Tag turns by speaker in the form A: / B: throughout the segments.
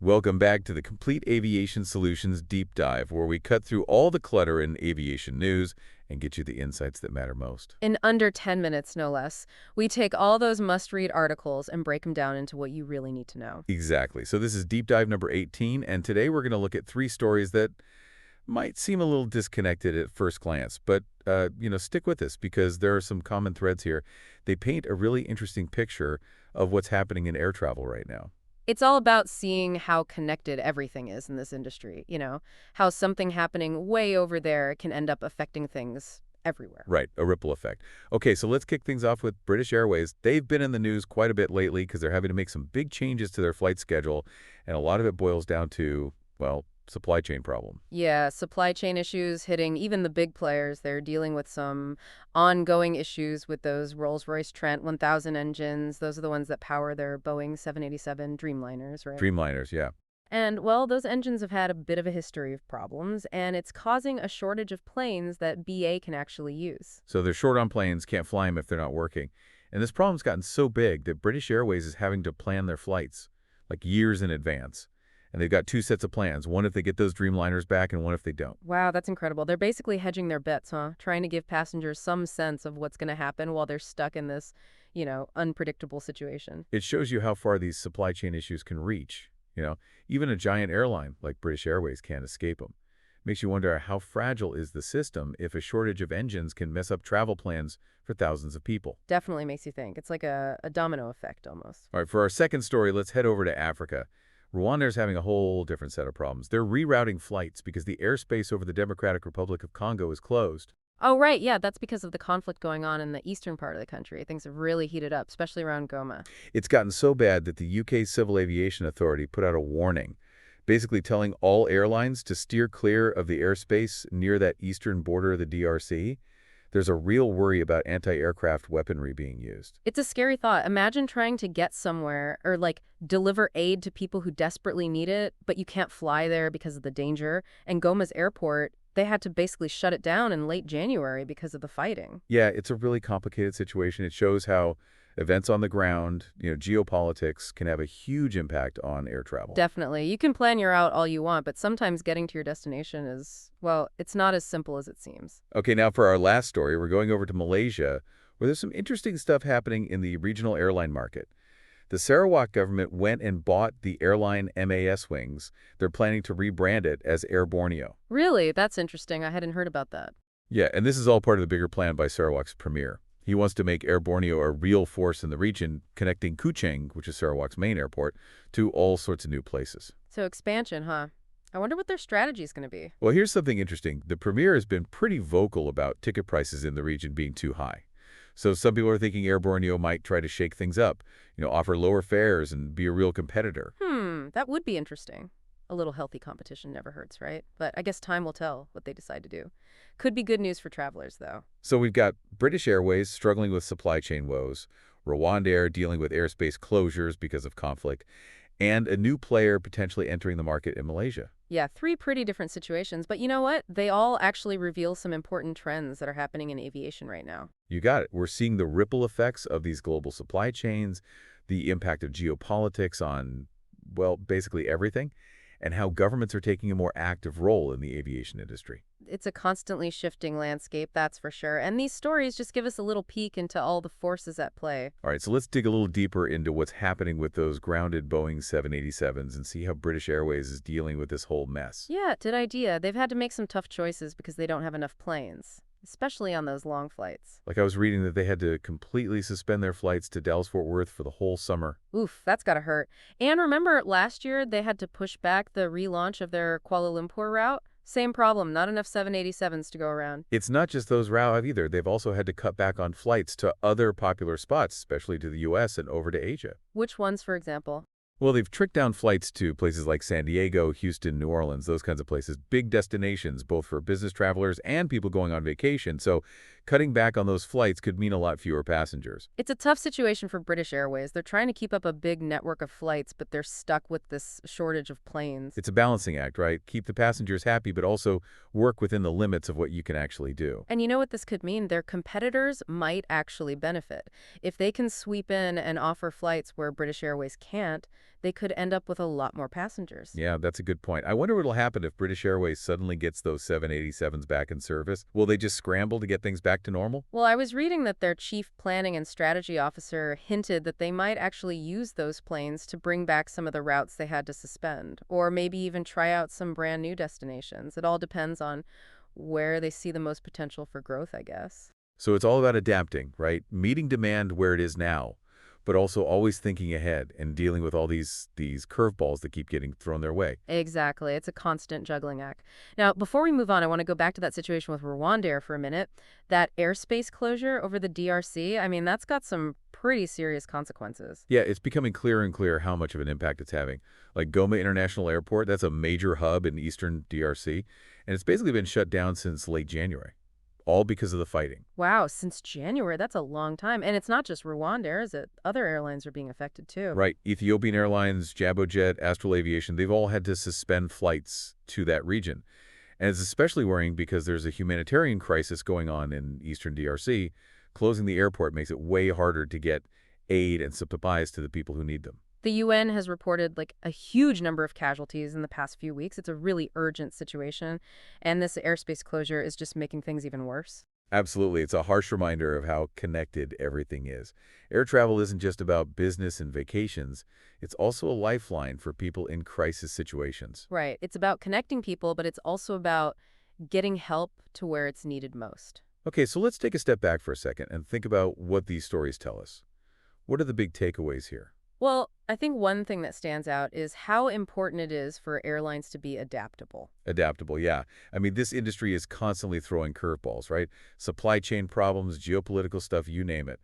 A: Welcome back to the Complete Aviation Solutions Deep Dive, where we cut through all the clutter in aviation news and get you the insights that matter most.
B: In under 10 minutes, no less. We take all those must-read articles and break them down into what you really need to know.
A: Exactly. So this is Deep Dive number 18, and today we're going to look at three stories that might seem a little disconnected at first glance, but, stick with us because there are some common threads here. They paint a really interesting picture of what's happening in air travel right now.
B: It's all about seeing how connected everything is in this industry, how something happening way over there can end up affecting things everywhere.
A: Right, a ripple effect. Okay, so let's kick things off with British Airways. They've been in the news quite a bit lately because they're having to make some big changes to their flight schedule, and a lot of it boils down to, well, supply chain problem.
B: Yeah, supply chain issues hitting even the big players. They're dealing with some ongoing issues with those Rolls-Royce Trent 1000 engines. Those are the ones that power their Boeing 787 Dreamliners, right?
A: Dreamliners, yeah.
B: And, well, those engines have had a bit of a history of problems, and it's causing a shortage of planes that BA can actually use.
A: So they're short on planes, can't fly them if they're not working. And this problem's gotten so big that British Airways is having to plan their flights, like years in advance. And they've got two sets of plans, one if they get those Dreamliners back and one if they don't.
B: Wow, that's incredible. They're basically hedging their bets, huh? Trying to give passengers some sense of what's going to happen while they're stuck in this, unpredictable situation.
A: It shows you how far these supply chain issues can reach. Even a giant airline like British Airways can't escape them. Makes you wonder how fragile is the system if a shortage of engines can mess up travel plans for thousands of people.
B: Definitely makes you think. It's like a domino effect almost.
A: All right, for our second story, let's head over to Africa. Rwanda is having a whole different set of problems. They're rerouting flights because the airspace over the Democratic Republic of Congo is closed.
B: Oh, right. Yeah, that's because of the conflict going on in the eastern part of the country. Things have really heated up, especially around Goma.
A: It's gotten so bad that the UK Civil Aviation Authority put out a warning, basically telling all airlines to steer clear of the airspace near that eastern border of the DRC. There's a real worry about anti-aircraft weaponry being used.
B: It's a scary thought. Imagine trying to get somewhere or, deliver aid to people who desperately need it, but you can't fly there because of the danger. And Goma's airport, they had to basically shut it down in late January because of the fighting.
A: Yeah, it's a really complicated situation. It shows how events on the ground, geopolitics, can have a huge impact on air travel.
B: Definitely. You can plan your route all you want, but sometimes getting to your destination is, well, it's not as simple as it seems.
A: Okay, now for our last story, we're going over to Malaysia, where there's some interesting stuff happening in the regional airline market. The Sarawak government went and bought the airline MASwings. They're planning to rebrand it as Air Borneo.
B: Really? That's interesting. I hadn't heard about that.
A: Yeah, and this is all part of the bigger plan by Sarawak's premier. He wants to make Air Borneo a real force in the region, connecting Kuching, which is Sarawak's main airport, to all sorts of new places.
B: So expansion, huh? I wonder what their strategy is going to be.
A: Well, here's something interesting. The premier has been pretty vocal about ticket prices in the region being too high. So some people are thinking Air Borneo might try to shake things up, offer lower fares and be a real competitor.
B: That would be interesting. A little healthy competition never hurts, right? But I guess time will tell what they decide to do. Could be good news for travelers, though.
A: So we've got British Airways struggling with supply chain woes, Rwanda Air dealing with airspace closures because of conflict, and a new player potentially entering the market in Malaysia.
B: Yeah, three pretty different situations, but you know what? They all actually reveal some important trends that are happening in aviation right now.
A: You got it. We're seeing the ripple effects of these global supply chains, the impact of geopolitics on, well, basically everything, and how governments are taking a more active role in the aviation industry.
B: It's a constantly shifting landscape, that's for sure. And these stories just give us a little peek into all the forces at play.
A: All right, so let's dig a little deeper into what's happening with those grounded Boeing 787s and see how British Airways is dealing with this whole mess.
B: Yeah, good idea. They've had to make some tough choices because they don't have enough planes, especially on those long flights.
A: Like I was reading that they had to completely suspend their flights to Dallas-Fort Worth for the whole summer.
B: Oof, that's gotta hurt. And remember, last year they had to push back the relaunch of their Kuala Lumpur route? Same problem, not enough 787s to go around.
A: It's not just those routes either. They've also had to cut back on flights to other popular spots, especially to the U.S. and over to Asia.
B: Which ones, for example?
A: Well, they've tricked down flights to places like San Diego, Houston, New Orleans, those kinds of places, big destinations, both for business travelers and people going on vacation. So cutting back on those flights could mean a lot fewer passengers.
B: It's a tough situation for British Airways. They're trying to keep up a big network of flights, but they're stuck with this shortage of planes.
A: It's a balancing act, right? Keep the passengers happy, but also work within the limits of what you can actually do.
B: And you know what this could mean? Their competitors might actually benefit. If they can sweep in and offer flights where British Airways can't, they could end up with a lot more passengers.
A: Yeah, that's a good point. I wonder what'll happen if British Airways suddenly gets those 787s back in service. Will they just scramble to get things back to normal?
B: Well, I was reading that their chief planning and strategy officer hinted that they might actually use those planes to bring back some of the routes they had to suspend, or maybe even try out some brand new destinations. It all depends on where they see the most potential for growth, I guess.
A: So it's all about adapting, right? Meeting demand where it is now, but also always thinking ahead and dealing with all these curveballs that keep getting thrown their way.
B: Exactly. It's a constant juggling act. Now, before we move on, I want to go back to that situation with Rwandair for a minute. That airspace closure over the DRC, I mean, that's got some pretty serious consequences.
A: Yeah, it's becoming clearer and clearer how much of an impact it's having. Like Goma International Airport, that's a major hub in eastern DRC, and it's basically been shut down since late January, all because of the fighting.
B: Wow, since January, that's a long time. And it's not just Rwandair, is it? Other airlines are being affected too.
A: Right. Ethiopian Airlines, Jabojet, Astral Aviation, they've all had to suspend flights to that region. And it's especially worrying because there's a humanitarian crisis going on in eastern DRC. Closing the airport makes it way harder to get aid and supplies to the people who need them.
B: The UN has reported like a huge number of casualties in the past few weeks. It's a really urgent situation, and this airspace closure is just making things even worse.
A: Absolutely. It's a harsh reminder of how connected everything is. Air travel isn't just about business and vacations. It's also a lifeline for people in crisis situations.
B: Right. It's about connecting people, but it's also about getting help to where it's needed most.
A: Okay, so let's take a step back for a second and think about what these stories tell us. What are the big takeaways here?
B: Well, I think one thing that stands out is how important it is for airlines to be adaptable.
A: Adaptable, yeah. I mean, this industry is constantly throwing curveballs, right? Supply chain problems, geopolitical stuff, you name it.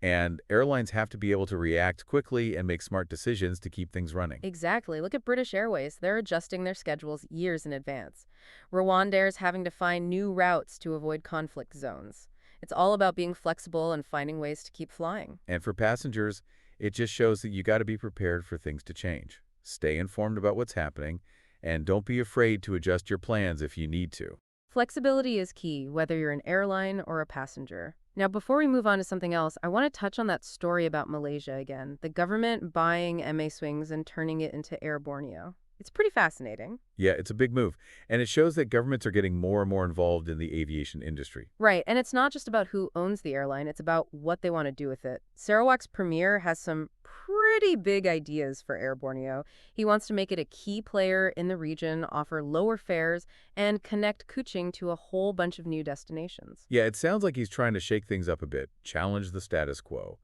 A: And airlines have to be able to react quickly and make smart decisions to keep things running.
B: Exactly. Look at British Airways. They're adjusting their schedules years in advance. Rwandair's having to find new routes to avoid conflict zones. It's all about being flexible and finding ways to keep flying.
A: And for passengers, it just shows that you got to be prepared for things to change. Stay informed about what's happening, and don't be afraid to adjust your plans if you need to.
B: Flexibility is key, whether you're an airline or a passenger. Now, before we move on to something else, I want to touch on that story about Malaysia again. The government buying MASwings and turning it into Air Borneo. It's pretty fascinating.
A: Yeah, it's a big move, and it shows that governments are getting more and more involved in the aviation industry.
B: Right, and it's not just about who owns the airline, it's about what they want to do with it. Sarawak's premier has some pretty big ideas for Air Borneo. He wants to make it a key player in the region, offer lower fares, and connect Kuching to a whole bunch of new destinations.
A: Yeah, it sounds like he's trying to shake things up a bit, challenge the status quo.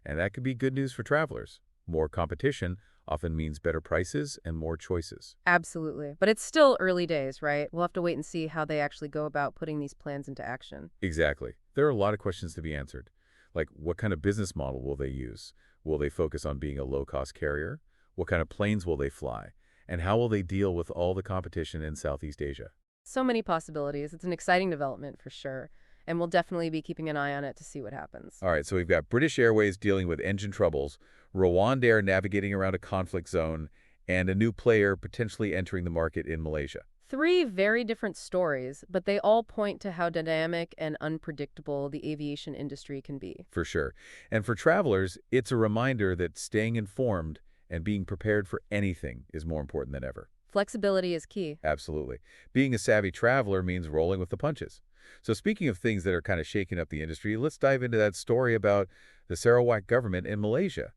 A: And that could be good news for travelers. More competition often means better prices and more choices.
B: Absolutely. But it's still early days, right? We'll have to wait and see how they actually go about putting these plans into action.
A: Exactly. There are a lot of questions to be answered. Like, what kind of business model will they use? Will they focus on being a low-cost carrier? What kind of planes will they fly? And how will they deal with all the competition in Southeast Asia?
B: So many possibilities. It's an exciting development for sure. And we'll definitely be keeping an eye on it to see what happens.
A: All right, so we've got British Airways dealing with engine troubles, Rwandair navigating around a conflict zone, and a new player potentially entering the market in Malaysia.
B: Three very different stories, but they all point to how dynamic and unpredictable the aviation industry can be.
A: For sure. And for travelers, it's a reminder that staying informed and being prepared for anything is more important than ever.
B: Flexibility is key.
A: Absolutely. Being a savvy traveler means rolling with the punches. So speaking of things that are kind of shaking up the industry, let's dive into that story about the Sarawak government in Malaysia.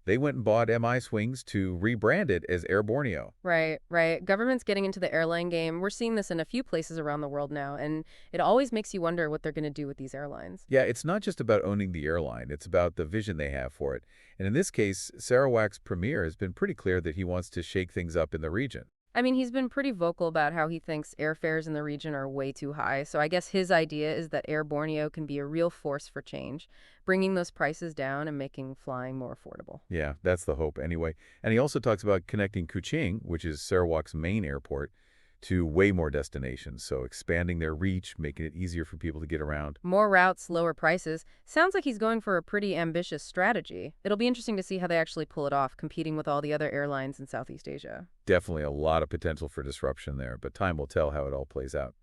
A: They went and bought MASwings to rebrand it as Air Borneo.
B: Right, right. Government's getting into the airline game. We're seeing this in a few places around the world now, and it always makes you wonder what they're going to do with these airlines.
A: Yeah, it's not just about owning the airline. It's about the vision they have for it. And in this case, Sarawak's premier has been pretty clear that he wants to shake things up in the region.
B: I mean, he's been pretty vocal about how he thinks airfares in the region are way too high. So I guess his idea is that Air Borneo can be a real force for change, bringing those prices down and making flying more affordable.
A: Yeah, that's the hope anyway. And he also talks about connecting Kuching, which is Sarawak's main airport, to way more destinations. So expanding their reach, making it easier for people to get around.
B: More routes, lower prices. Sounds like he's going for a pretty ambitious strategy. It'll be interesting to see how they actually pull it off, competing with all the other airlines in Southeast Asia.
A: Definitely a lot of potential for disruption there, but time will tell how it all plays out.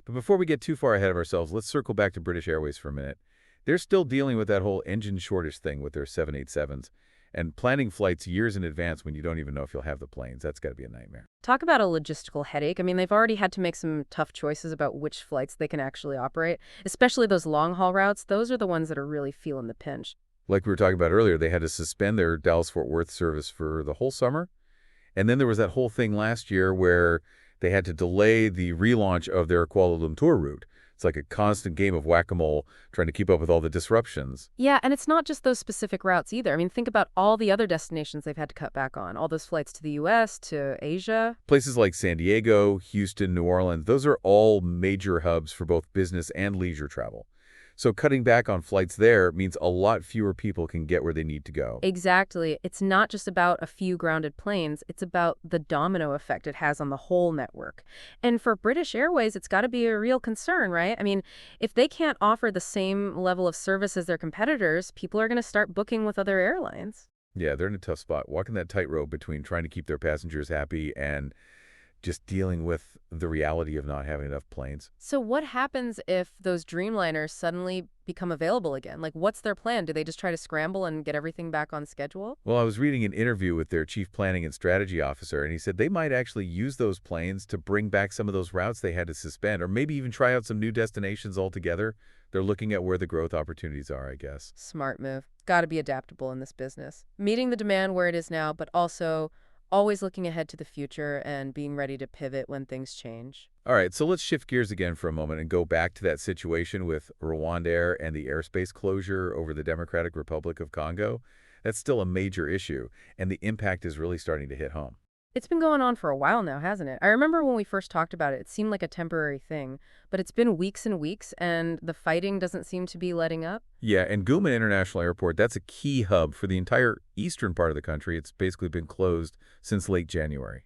A: But before we get too far ahead of ourselves, let's circle back to British Airways for a minute. They're still dealing with that whole engine shortage thing with their 787s, And planning flights years in advance when you don't even know if you'll have the planes, that's got to be a nightmare.
B: Talk about a logistical headache. I mean, they've already had to make some tough choices about which flights they can actually operate, especially those long-haul routes. Those are the ones that are really feeling the pinch.
A: Like we were talking about earlier, they had to suspend their Dallas-Fort Worth service for the whole summer. And then there was that whole thing last year where they had to delay the relaunch of their Kuala Lumpur route. It's like a constant game of whack-a-mole trying to keep up with all the disruptions.
B: Yeah, and it's not just those specific routes either. I mean, think about all the other destinations they've had to cut back on. All those flights to the U.S., to Asia.
A: Places like San Diego, Houston, New Orleans, those are all major hubs for both business and leisure travel. So cutting back on flights there means a lot fewer people can get where they need to go.
B: Exactly. It's not just about a few grounded planes. It's about the domino effect it has on the whole network. And for British Airways, it's got to be a real concern, right? I mean, if they can't offer the same level of service as their competitors, people are going to start booking with other airlines.
A: Yeah, they're in a tough spot, walking that tightrope between trying to keep their passengers happy and just dealing with the reality of not having enough planes.
B: So what happens if those Dreamliners suddenly become available again? Like, what's their plan? Do they just try to scramble and get everything back on schedule?
A: Well, I was reading an interview with their chief planning and strategy officer, and he said they might actually use those planes to bring back some of those routes they had to suspend, or maybe even try out some new destinations altogether. They're looking at where the growth opportunities are, I guess.
B: Smart move. Got to be adaptable in this business. Meeting the demand where it is now, but also always looking ahead to the future and being ready to pivot when things change.
A: All right, so let's shift gears again for a moment and go back to that situation with Rwandair and the airspace closure over the Democratic Republic of Congo. That's still a major issue, and the impact is really starting to hit home.
B: It's been going on for a while now, hasn't it? I remember when we first talked about it, it seemed like a temporary thing, but it's been weeks and weeks, and the fighting doesn't seem to be letting up.
A: Yeah, and Guma International Airport, that's a key hub for the entire eastern part of the country. It's basically been closed since late January.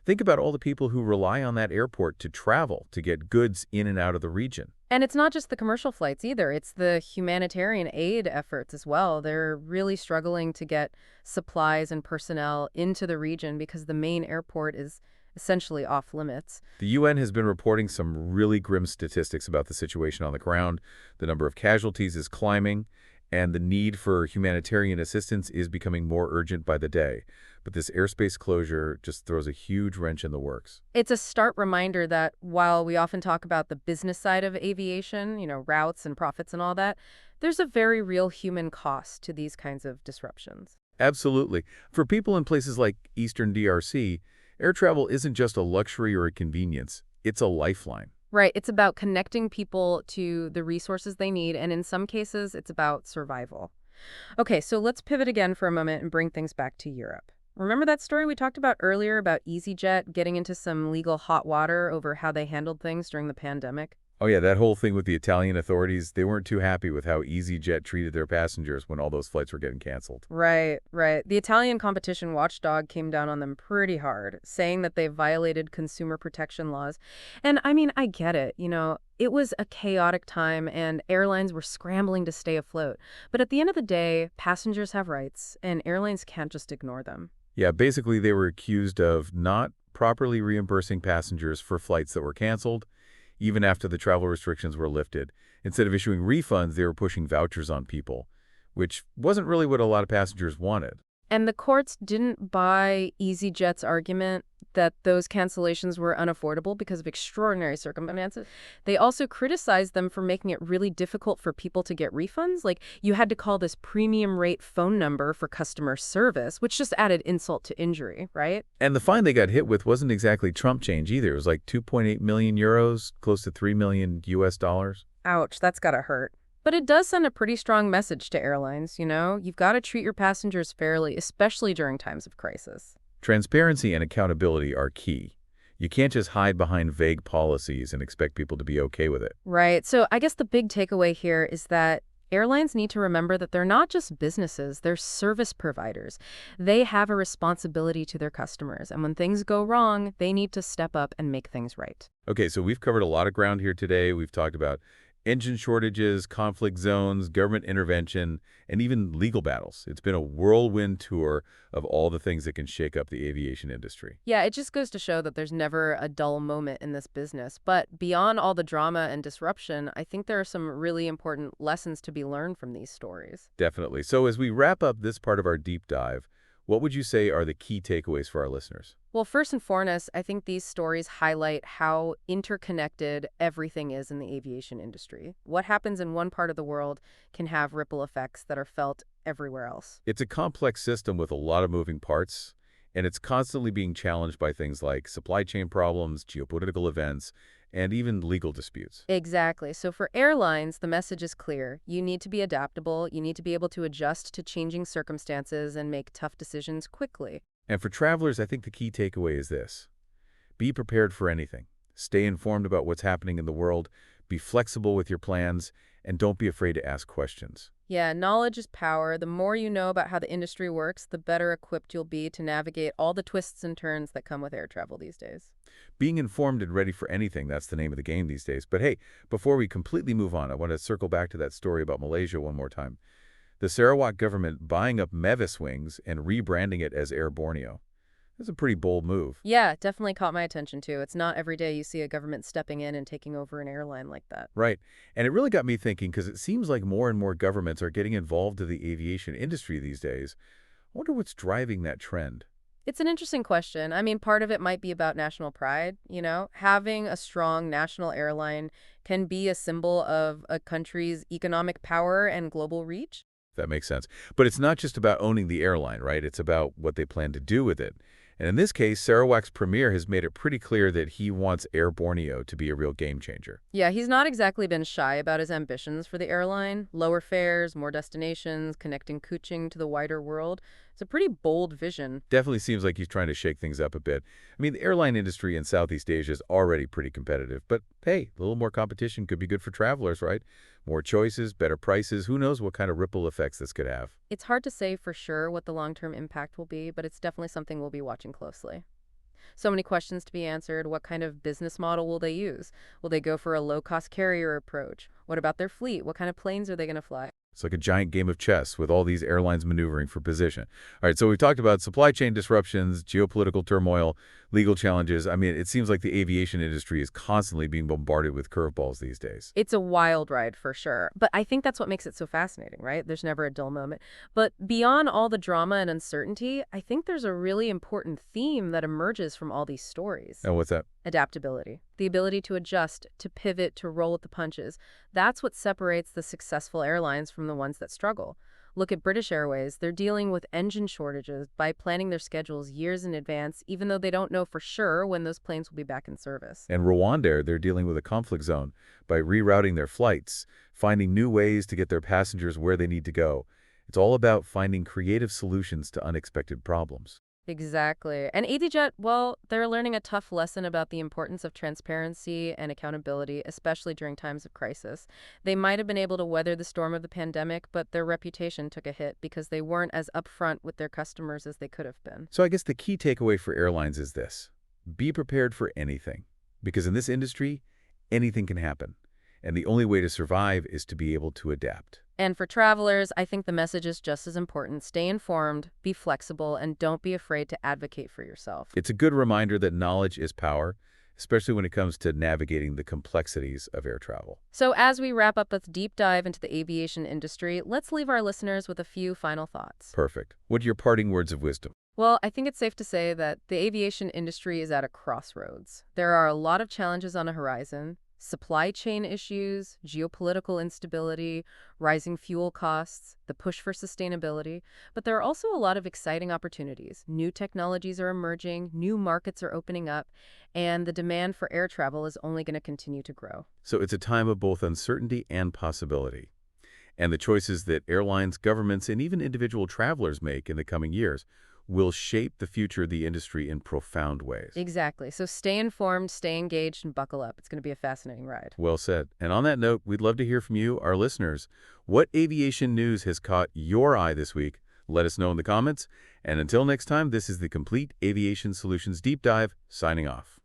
A: Think about all the people who rely on that airport to travel, to get goods in and out of the region.
B: And it's not just the commercial flights either. It's the humanitarian aid efforts as well. They're really struggling to get supplies and personnel into the region because the main airport is essentially off limits.
A: The UN has been reporting some really grim statistics about the situation on the ground. The number of casualties is climbing, and the need for humanitarian assistance is becoming more urgent by the day. But this airspace closure just throws a huge wrench in the works.
B: It's a stark reminder that while we often talk about the business side of aviation, routes and profits and all that, there's a very real human cost to these kinds of disruptions.
A: Absolutely. For people in places like Eastern DRC, air travel isn't just a luxury or a convenience. It's a lifeline.
B: Right. It's about connecting people to the resources they need, and in some cases, it's about survival. Okay, so let's pivot again for a moment and bring things back to Europe. Remember that story we talked about earlier about EasyJet getting into some legal hot water over how they handled things during the pandemic?
A: Oh yeah, that whole thing with the Italian authorities, they weren't too happy with how EasyJet treated their passengers when all those flights were getting canceled.
B: Right, right. The Italian competition watchdog came down on them pretty hard, saying that they violated consumer protection laws. And I mean, I get it, it was a chaotic time and airlines were scrambling to stay afloat. But at the end of the day, passengers have rights and airlines can't just ignore them.
A: Yeah, basically they were accused of not properly reimbursing passengers for flights that were canceled, even after the travel restrictions were lifted. Instead of issuing refunds, they were pushing vouchers on people, which wasn't really what a lot of passengers wanted.
B: And the courts didn't buy EasyJet's argument that those cancellations were unaffordable because of extraordinary circumstances. They also criticized them for making it really difficult for people to get refunds. Like, you had to call this premium rate phone number for customer service, which just added insult to injury, right?
A: And the fine they got hit with wasn't exactly Trump change either. It was like 2.8 million euros, close to 3 million US dollars.
B: Ouch, that's gotta hurt. But it does send a pretty strong message to airlines, You've got to treat your passengers fairly, especially during times of crisis.
A: Transparency and accountability are key. You can't just hide behind vague policies and expect people to be okay with it.
B: Right. So I guess the big takeaway here is that airlines need to remember that they're not just businesses, they're service providers. They have a responsibility to their customers, and when things go wrong, they need to step up and make things right.
A: Okay, so we've covered a lot of ground here today. We've talked about Engine shortages, conflict zones, government intervention, and even legal battles. It's been a whirlwind tour of all the things that can shake up the aviation industry.
B: Yeah, it just goes to show that there's never a dull moment in this business. But beyond all the drama and disruption, I think there are some really important lessons to be learned from these stories.
A: Definitely. So as we wrap up this part of our deep dive, what would you say are the key takeaways for our listeners?
B: Well, first and foremost, I think these stories highlight how interconnected everything is in the aviation industry. What happens in one part of the world can have ripple effects that are felt everywhere else.
A: It's a complex system with a lot of moving parts, and it's constantly being challenged by things like supply chain problems, geopolitical events, and even legal disputes.
B: Exactly. So for airlines, the message is clear. You need to be adaptable. You need to be able to adjust to changing circumstances and make tough decisions quickly.
A: And for travelers, I think the key takeaway is this. Be prepared for anything. Stay informed about what's happening in the world, be flexible with your plans, and don't be afraid to ask questions.
B: Yeah, knowledge is power. The more you know about how the industry works, the better equipped you'll be to navigate all the twists and turns that come with air travel these days.
A: Being informed and ready for anything, that's the name of the game these days. But hey, before we completely move on, I want to circle back to that story about Malaysia one more time. The Sarawak government buying up MASwings and rebranding it as Air Borneo. That's a pretty bold move.
B: Yeah, it definitely caught my attention too. It's not every day you see a government stepping in and taking over an airline like that.
A: Right. And it really got me thinking because it seems like more and more governments are getting involved in the aviation industry these days. I wonder what's driving that trend.
B: It's an interesting question. I mean, part of it might be about national pride, you know? Having a strong national airline can be a symbol of a country's economic power and global reach.
A: That makes sense. But it's not just about owning the airline, right? It's about what they plan to do with it. And in this case, Sarawak's premier has made it pretty clear that he wants Air Borneo to be a real game changer.
B: Yeah, he's not exactly been shy about his ambitions for the airline. Lower fares, more destinations, connecting Kuching to the wider world. It's a pretty bold vision.
A: Definitely seems like he's trying to shake things up a bit. I mean, the airline industry in Southeast Asia is already pretty competitive, but hey, a little more competition could be good for travelers, right? More choices, better prices, who knows what kind of ripple effects this could have.
B: It's hard to say for sure what the long-term impact will be, but it's definitely something we'll be watching closely. So many questions to be answered. What kind of business model will they use? Will they go for a low-cost carrier approach? What about their fleet? What kind of planes are they going to fly?
A: It's like a giant game of chess with all these airlines maneuvering for position. All right, so we've talked about supply chain disruptions, geopolitical turmoil, legal challenges. I mean, it seems like the aviation industry is constantly being bombarded with curveballs these days.
B: It's a wild ride for sure. But I think that's what makes it so fascinating, right? There's never a dull moment. But beyond all the drama and uncertainty, I think there's a really important theme that emerges from all these stories.
A: Oh, what's that?
B: Adaptability, the ability to adjust, to pivot, to roll with the punches. That's what separates the successful airlines from the ones that struggle. Look at British Airways. They're dealing with engine shortages by planning their schedules years in advance, even though they don't know for sure when those planes will be back in service.
A: And Rwanda, they're dealing with a conflict zone by rerouting their flights, finding new ways to get their passengers where they need to go. It's all about finding creative solutions to unexpected problems.
B: Exactly. And EasyJet, well, they're learning a tough lesson about the importance of transparency and accountability, especially during times of crisis. They might have been able to weather the storm of the pandemic, but their reputation took a hit because they weren't as upfront with their customers as they could have been.
A: So I guess the key takeaway for airlines is this. Be prepared for anything, because in this industry, anything can happen. And the only way to survive is to be able to adapt.
B: And for travelers, I think the message is just as important. Stay informed, be flexible, and don't be afraid to advocate for yourself.
A: It's a good reminder that knowledge is power, especially when it comes to navigating the complexities of air travel.
B: So as we wrap up this deep dive into the aviation industry, let's leave our listeners with a few final thoughts.
A: Perfect. What are your parting words of wisdom?
B: Well, I think it's safe to say that the aviation industry is at a crossroads. There are a lot of challenges on the horizon. Supply chain issues, geopolitical instability, rising fuel costs, the push for sustainability. But there are also a lot of exciting opportunities. New technologies are emerging, new markets are opening up, and the demand for air travel is only going to continue to grow.
A: So it's a time of both uncertainty and possibility. And the choices that airlines, governments, and even individual travelers make in the coming years will shape the future of the industry in profound ways.
B: Exactly. So stay informed, stay engaged, and buckle up. It's going to be a fascinating ride.
A: Well said. And on that note, we'd love to hear from you, our listeners. What aviation news has caught your eye this week? Let us know in the comments. And until next time, this is the Complete Aviation Solutions Deep Dive, signing off.